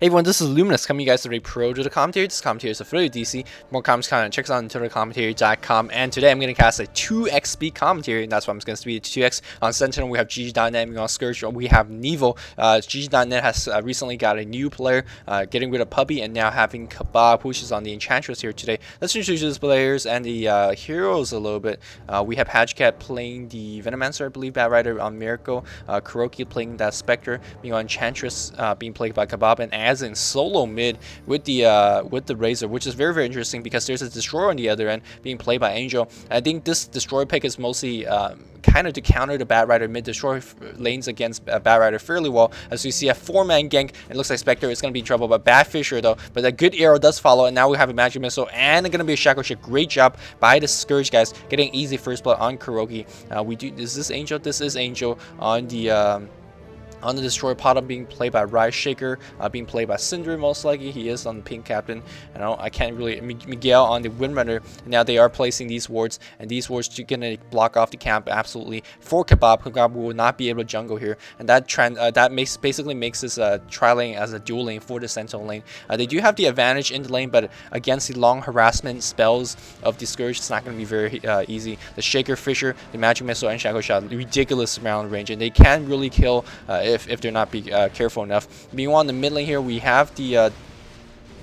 Hey everyone, this is Luminous coming you guys to a pro to the commentary. This commentary is affiliated with DC. More comments content, check us out on TwitterCommentary.com. And today I'm going to cast a 2x speed commentary, and that's why I'm going to speed 2x. On Sentinel, we have GGnet, on Scourge, we have Nevo. GGnet has recently got a new player, getting rid of Puppy, and now having Kebab, which is on the Enchantress here today. Let's introduce the players and the heroes a little bit. We have Hatchcat playing the Venomancer, I believe, Bat Rider on Miracle. Kuroki playing that Spectre, being on Enchantress, being played by Kebab, and as in solo mid with the Razor, which is very interesting because there's a Destroyer on the other end being played by Angel. I think this Destroyer pick is mostly kind of to counter the Bat Rider mid. Destroyer lanes against Bat Rider fairly well, as we see a 4-man gank. It looks like Spectre is going to be in trouble, but Bat Fisher though, but a good arrow does follow, and now we have a Magic Missile and going to be a Shackle Shit. Great job by the Scourge guys, getting easy first blood on Kuroki. Is this Angel? This is Angel on the Destroyer. Bottom being played by Rise Shaker, being played by Cinder most likely. He is on the pink captain. I can't really Miguel on the Windrunner. Now they are placing these wards, and these wards are gonna block off the camp absolutely for Kebab. Kebab will not be able to jungle here, and that basically makes this tri lane as a dual lane for the Sentinel lane. They do have the advantage in the lane, but against the long harassment spells of the Scourge, it's not going to be very easy. The Shaker, Fisher, the Magic Missile, and Shackle Shot, ridiculous amount of range, and they can really kill if they're not careful enough. Meanwhile, in the mid lane here, we have the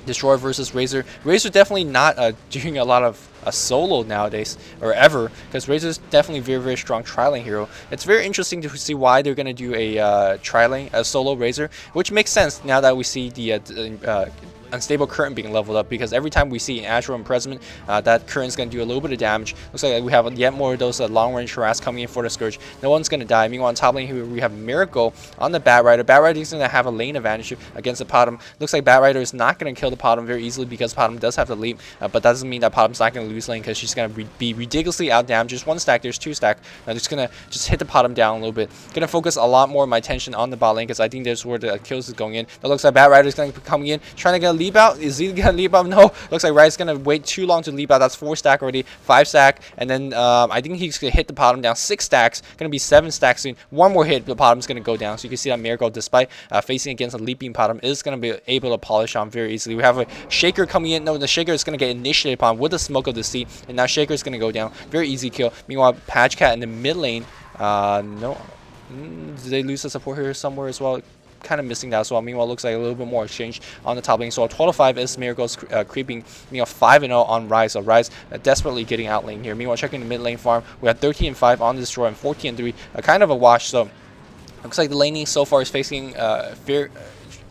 Destroyer versus Razor. Razor definitely not doing a lot of solo nowadays, or ever, because Razor's definitely very strong tri-lane hero. It's very interesting to see why they're going to do a tri-lane, a solo Razor, which makes sense now that we see the unstable current being leveled up, because every time we see an Astral Imprisonment, that current is going to do a little bit of damage. Looks like we have yet more of those long range harass coming in for the Scourge. No one's going to die. Meanwhile, on top lane here we have Miracle on the Bat Rider. Bat Rider is going to have a lane advantage against the Potom. Looks like Bat Rider is not going to kill the Potom very easily because Potom does have the leap, but that doesn't mean that Potom's not going to lose lane, because she's going to be ridiculously out damaged. Just one stack, there's two stack. I'm just going to hit the Potom down a little bit. Going to focus a lot more of my attention on the bot lane, because I think there's where the kills is going in. It looks like Bat Rider is going to be coming in, trying to get a leap out. Is he gonna leap up? No. Looks like Riot's gonna wait too long to leap out. That's 4 stack already, 5 stack, and then I think he's gonna hit the Potom down. 6 stacks, gonna be 7 stacks soon. One more hit, the Potom's gonna go down. So you can see that Miracle, despite facing against a leaping Potom, is gonna be able to polish on very easily. We have a Shaker coming in. No, the Shaker is gonna get initiated upon with the Smoke of the Sea, and now Shaker is gonna go down. Very easy kill. Meanwhile, Patchcat in the mid lane. No. Did they lose the support here somewhere as well? Kind of missing that as well. Meanwhile, looks like a little bit more exchange on the top lane. So 12-5 is Miracle's creeping. 5-0 on Rise. So Rise desperately getting out lane here. Meanwhile, checking the mid lane farm, we have 13-5 on the Destroyer and 14-3. Kind of a wash. So looks like the laning so far is facing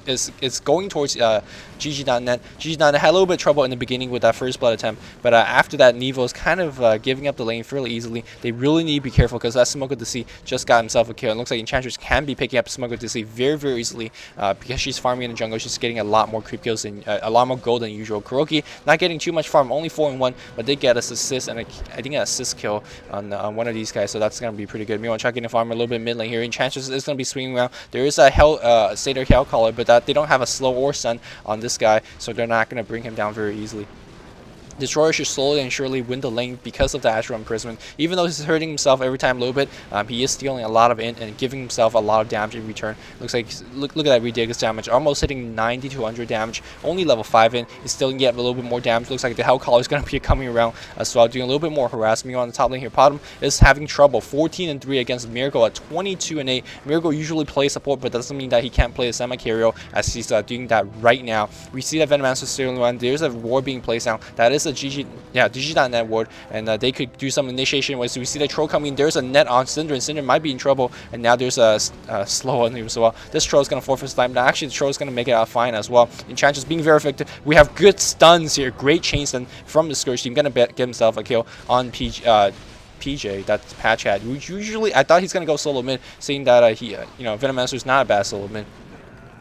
it's going towards GGnet. GGnet had a little bit of trouble in the beginning with that first blood attempt, but after that, Nevo is kind of giving up the lane fairly easily. They really need to be careful, because that Smoke of the Sea just got himself a kill. It looks like Enchantress can be picking up Smoke of the Sea very easily, because she's farming in the jungle. She's getting a lot more creep kills and a lot more gold than usual. Kuroki not getting too much farm, only 4-1, but they get us assist and I think an assist kill on one of these guys, so that's going to be pretty good. Meanwhile, checking the farm a little bit mid lane here. Enchantress is going to be swinging around. There is a Satyr Hell Caller, but they don't have a slow or stun on this guy, so they're not going to bring him down very easily. Destroyer should slowly and surely win the lane because of the Astral Imprisonment. Even though he's hurting himself every time a little bit, he is stealing a lot of int and giving himself a lot of damage in return. Looks like, look at that ridiculous damage, almost hitting 90 to 100 damage, only level 5 in. He's still getting a little bit more damage. Looks like the Hell Caller is going to be coming around as well, doing a little bit more harassment on the top lane here. Potom is having trouble, 14-3 against Miracle at 22-8. Miracle usually plays support, but that doesn't mean that he can't play a semi-carry, as he's doing that right now. We see that Venomancer still one. There's a ward being placed now. That is a GGnet ward, and they could do some initiation ways. So we see the Troll coming in. There's a net on Cinder, and Cinder might be in trouble, and now there's a slow on him as well. This Troll is going to forfeit time, but actually the Troll is going to make it out fine as well. Enchantress being very effective. We have good stuns here, great chain stun from the Scourge team. Going to get himself a kill on PJ, that's Patchcat. Usually I thought he's going to go solo mid, seeing that Venomancer is not a bad solo mid.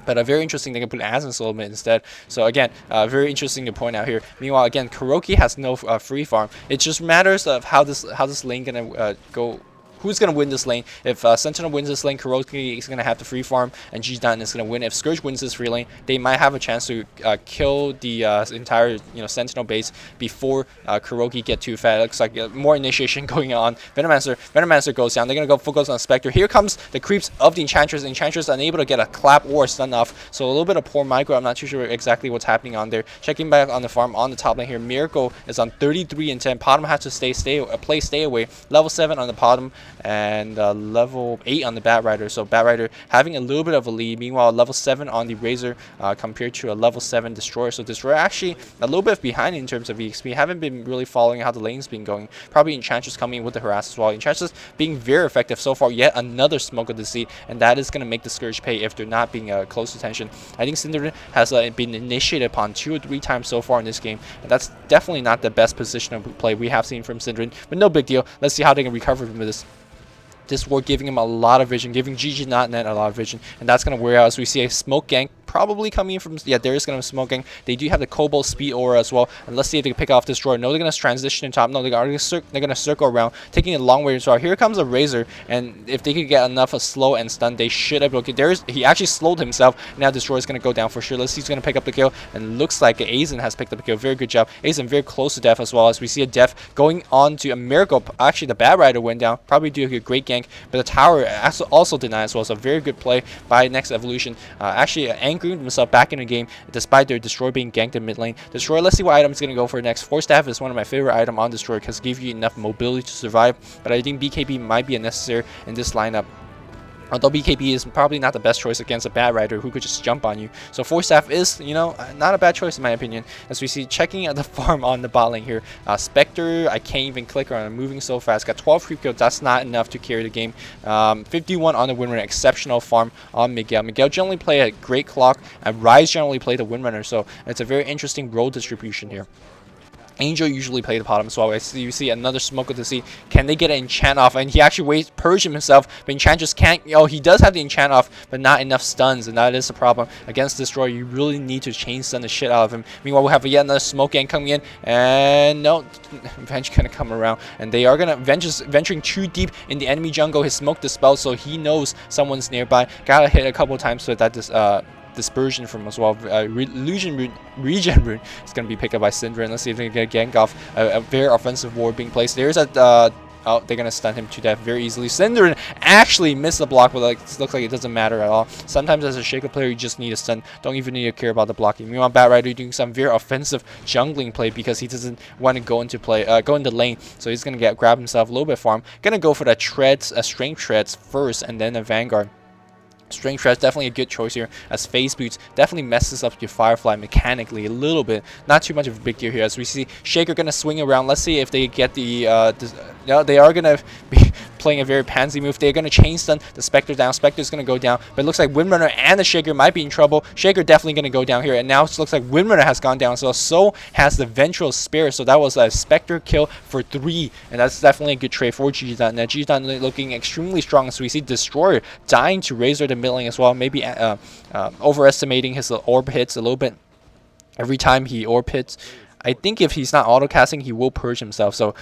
But very interesting, they can put Az in solo mid instead. So again, very interesting to point out here. Meanwhile, again, Kuroki has no free farm. It just matters of how this lane gonna go. who's going to win this lane. If Sentinel wins this lane, Kuroki is going to have the free farm, and GGnet is going to win. If Scourge wins this free lane, they might have a chance to kill the entire Sentinel base before Kuroki get too fat. It looks like more initiation going on. Venomancer goes down. They're going to go focus on Spectre. Here comes the creeps of the Enchantress. Enchantress unable to get a clap or a stun off, so a little bit of poor micro. I'm not too sure exactly what's happening on there. Checking back on the farm on the top lane here. Miracle is on 33 and 10. Potom has to stay away. Level 7 on the Potom and level 8 on the Batrider. So Batrider having a little bit of a lead. Meanwhile, level 7 on the Razor compared to a level 7 Destroyer. So Destroyer actually a little bit behind in terms of EXP. Haven't been really following how the lane's been going. Probably Enchantress coming with the harass as well. Enchantress being very effective so far. Yet another Smoke of the Sea, and that is going to make the Scourge pay if they're not being close attention. I think Synderen has been initiated upon 2 or 3 times so far in this game, and that's definitely not the best position of play we have seen from Synderen, but no big deal. Let's see how they can recover from this war, giving him a lot of vision, giving GGnet a lot of vision, and that's going to wear out as we see a smoke gank probably coming in from, yeah, there is going to be smoking. They do have the Cobalt Speed Aura as well, and let's see if they can pick off Destroyer. No, they're going to transition in top. No, they're going to circle around, taking a long way as well. Here comes a Razor, and if they could get enough of slow and stun, they should have. Okay, he actually slowed himself. Now Destroyer is going to go down for sure. Let's see who's going to pick up the kill, and looks like Aizen has picked up the kill. Very good job. Aizen very close to death as well, as we see a death going on to a Miracle. Actually, the Batrider went down. Probably do a great gank, but the tower also denied as well. So very good play by Next Evolution. Actually anchoring himself back in the game despite their Destroyer being ganked in mid lane. Destroyer, let's see what item is going to go for next. Force Staff is one of my favorite items on Destroyer because it gives you enough mobility to survive, but I think BKB might be unnecessary in this lineup. Although BKB is probably not the best choice against a Batrider who could just jump on you. So Force Staff is, not a bad choice in my opinion. As we see, checking at the farm on the bot lane here. Spectre, I can't even click on. I'm moving so fast. Got 12 creep kills. That's not enough to carry the game. 51 on the Windrunner. Exceptional farm on Miguel. Miguel generally play a great clock, and Rise generally play the Windrunner. So it's a very interesting role distribution here. Angel usually play the bottom, so you see another Smoke of the Sea. Can they get an enchant off? And he actually purge himself, but enchant just can't. Oh, he does have the enchant off, but not enough stuns, and that is a problem against Destroyer. You really need to chain stun the shit out of him. Meanwhile, we have yet another Smoke gang coming in, and no, Venge gonna come around, and they are gonna venturing too deep in the enemy jungle. His smoke dispelled, so he knows someone's nearby. Gotta hit a couple times with that dispersion from as well. Regen Rune is going to be picked up by Synderen. Let's see if they can get a gank off a very offensive ward being placed. There's a oh, they're going to stun him to death very easily. Synderen actually missed the block, but looks like it doesn't matter at all. Sometimes as a Shaker player, you just need a stun. Don't even need to care about the blocking. Meanwhile, Batrider doing some very offensive jungling play because he doesn't want to go into lane. So he's going to grab himself a little bit farm. Going to go for the strength treads first, and then a Vanguard. Strength Tread definitely a good choice here, as Phase Boots definitely messes up your Firefly mechanically a little bit. Not too much of a big deal here, as we see Shaker gonna swing around. Let's see if they get the they are gonna be playing a very pansy move. They're gonna chain stun the Spectre down. Spectre's gonna go down, but it looks like Windrunner and the Shaker might be in trouble. Shaker definitely gonna go down here, and now it looks like Windrunner has gone down, so has the Ventral Spear. So that was a Spectre kill for 3, and that's definitely a good trade for GGnet. GGnet looking extremely strong, so we see Destroyer dying to Razor the mid lane as well, maybe overestimating his orb hits a little bit every time he orb hits. I think if he's not auto-casting, he will purge himself, so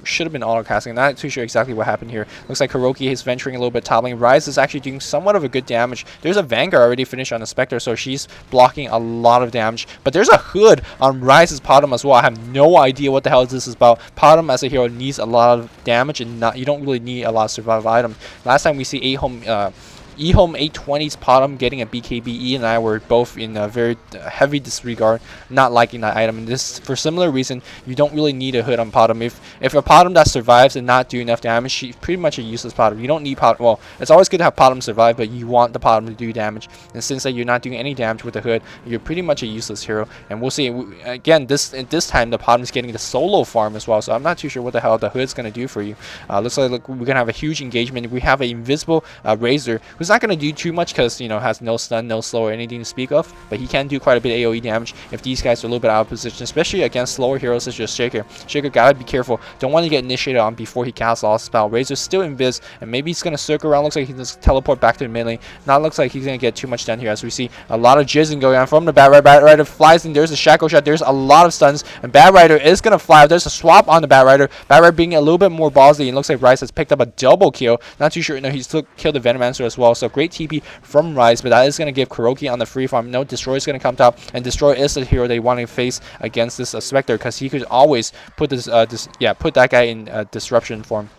should have been auto-casting. Not too sure exactly what happened here. Looks like Kuroki is venturing a little bit top lane. Rise is actually doing somewhat of a good damage. There's a Vanguard already finished on the Spectre, so she's blocking a lot of damage. But there's a Hood on Rise's Potom as well. I have no idea what the hell this is about. Potom as a hero needs a lot of damage, and you don't really need a lot of survival items. Last time we see eHome 820's Potom getting a BKB. And I were both in a very heavy disregard, not liking that item. And this, for similar reason, you don't really need a Hood on Potom. If a Potom that survives and not do enough damage, she's pretty much a useless Potom. You don't need Potom. Well, it's always good to have Potom survive, but you want the Potom to do damage. And since that you're not doing any damage with the Hood, you're pretty much a useless hero. And we'll see again this time the Potom is getting the solo farm as well. So I'm not too sure what the hell the Hood's gonna do for you. Looks like we're gonna have a huge engagement. We have an invisible Razor who's not going to do too much because, you know, has no stun, no slow, or anything to speak of. But he can do quite a bit of AoE damage if these guys are a little bit out of position, especially against slower heroes such as Shaker. Shaker gotta be careful. Don't want to get initiated on before he casts all spell. Razor's still invis, and maybe he's going to circle around. Looks like he can just teleport back to the mid lane. Not looks like he's going to get too much done here, as we see a lot of jizzing going on from the Bat Rider. Bat Rider flies in. There's a Shackle Shot. There's a lot of stuns, and Bat Rider is going to fly out. There's a swap on the Bat Rider. Bat Rider being a little bit more ballsy, and looks like Rise has picked up a double kill. Not too sure. No, he's still killed the Venomancer as well. So great TP from Rise, but that is going to give Kuroki on the free farm. No, Destroy is going to come top, and Destroy is the hero they want to face against this Spectre, because he could always put put that guy in disruption form,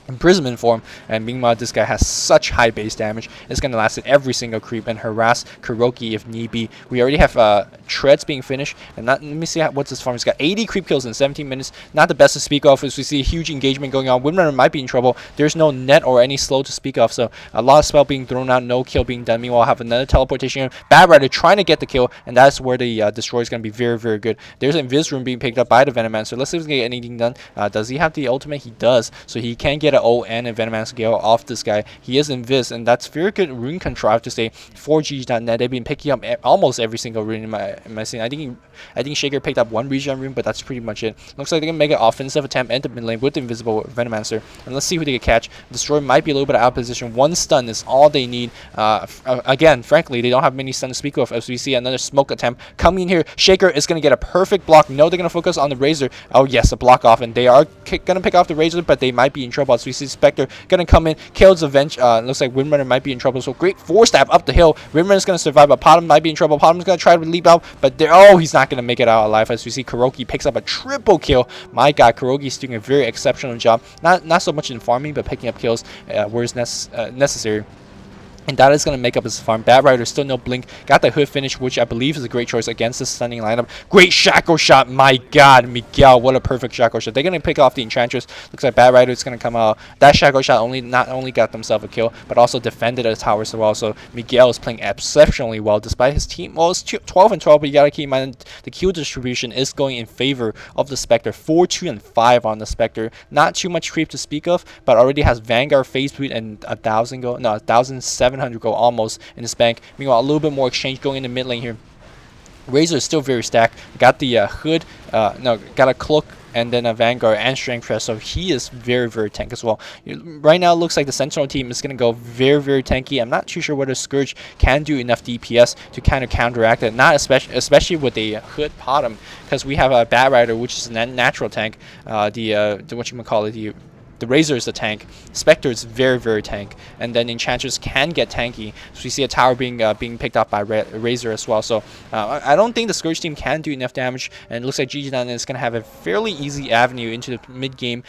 imprisonment form. And meanwhile, this guy has such high base damage, it's going to last at every single creep and harass Kuroki if need be. We already have treads being finished, and let me see what's his farm. He's got 80 creep kills in 17 minutes. Not the best to speak of, as we see a huge engagement going on. Windrunner might be in trouble. There's no net or any slow to speak of, so a lot of spell being thrown out, no kill being done. Meanwhile, have another teleportation. Bat Rider trying to get the kill, and that's where the Destroy is going to be very, very good. There's an Invis Rune being picked up by the Venomancer. Let's see if he can get anything done. Does he have the ultimate? He does, so he can get an O and a Venomancer Gale off this guy. He is Invis, and that's very good rune contrived to say for GGnet. They've been picking up almost every single rune in my scene. I think Shaker picked up one regen rune, but that's pretty much it. Looks like they're gonna make an offensive attempt into mid lane with the invisible Venomancer, and let's see who they can catch. Destroy might be a little bit out of position. One stun is all they need. Again, frankly, they don't have many stun to speak of, as we see another smoke attempt coming in here. Shaker is gonna get a perfect block. No, they're gonna focus on the Razor. Oh yes, a block off, and they are gonna pick off the Razor, but they might be in trouble, as we see Spectre gonna come in, kills the Venge. Looks like Windrunner might be in trouble, so great 4-stab up the hill. Windrunner's gonna survive, but Potom might be in trouble. Potom's gonna try to leap out, but he's not gonna make it out alive, as we see Kuroki picks up a triple kill. My god, Kuroki's doing a very exceptional job. Not so much in farming, but picking up kills where it's necessary. And that is going to make up his farm. Bat Rider still no blink. Got the hood finish, which I believe is a great choice against this stunning lineup. Great Shackle Shot. My god, Miguel, what a perfect Shackle Shot. They're going to pick off the Enchantress. Looks like Bat Rider is going to come out. That Shackle Shot not only got themselves a kill, but also defended the towers as well. So Miguel is playing exceptionally well, despite his team. Well, it's 12 and 12, but you got to keep in mind the kill distribution is going in favor of the Spectre. 4, 2, and 5 on the Spectre. Not too much creep to speak of, but already has Vanguard, Phase Boot, and 1,700 go almost in his bank. Meanwhile, a little bit more exchange going into mid lane here. Razor is still very stacked. Got the hood, got a cloak, and then a Vanguard and Strength Press, so he is very, very tank as well. Right now, it looks like the Sentinel team is going to go very, very tanky. I'm not too sure whether Scourge can do enough DPS to kind of counteract it, not especially with a hood Potom, because we have a Bat Rider, which is a natural tank. The Razor is the tank. Spectre is very, very tank, and then Enchantress can get tanky. So we see a tower being picked up by Razor as well. So I don't think the Scourge team can do enough damage, and it looks like GGnet is going to have a fairly easy avenue into the mid game.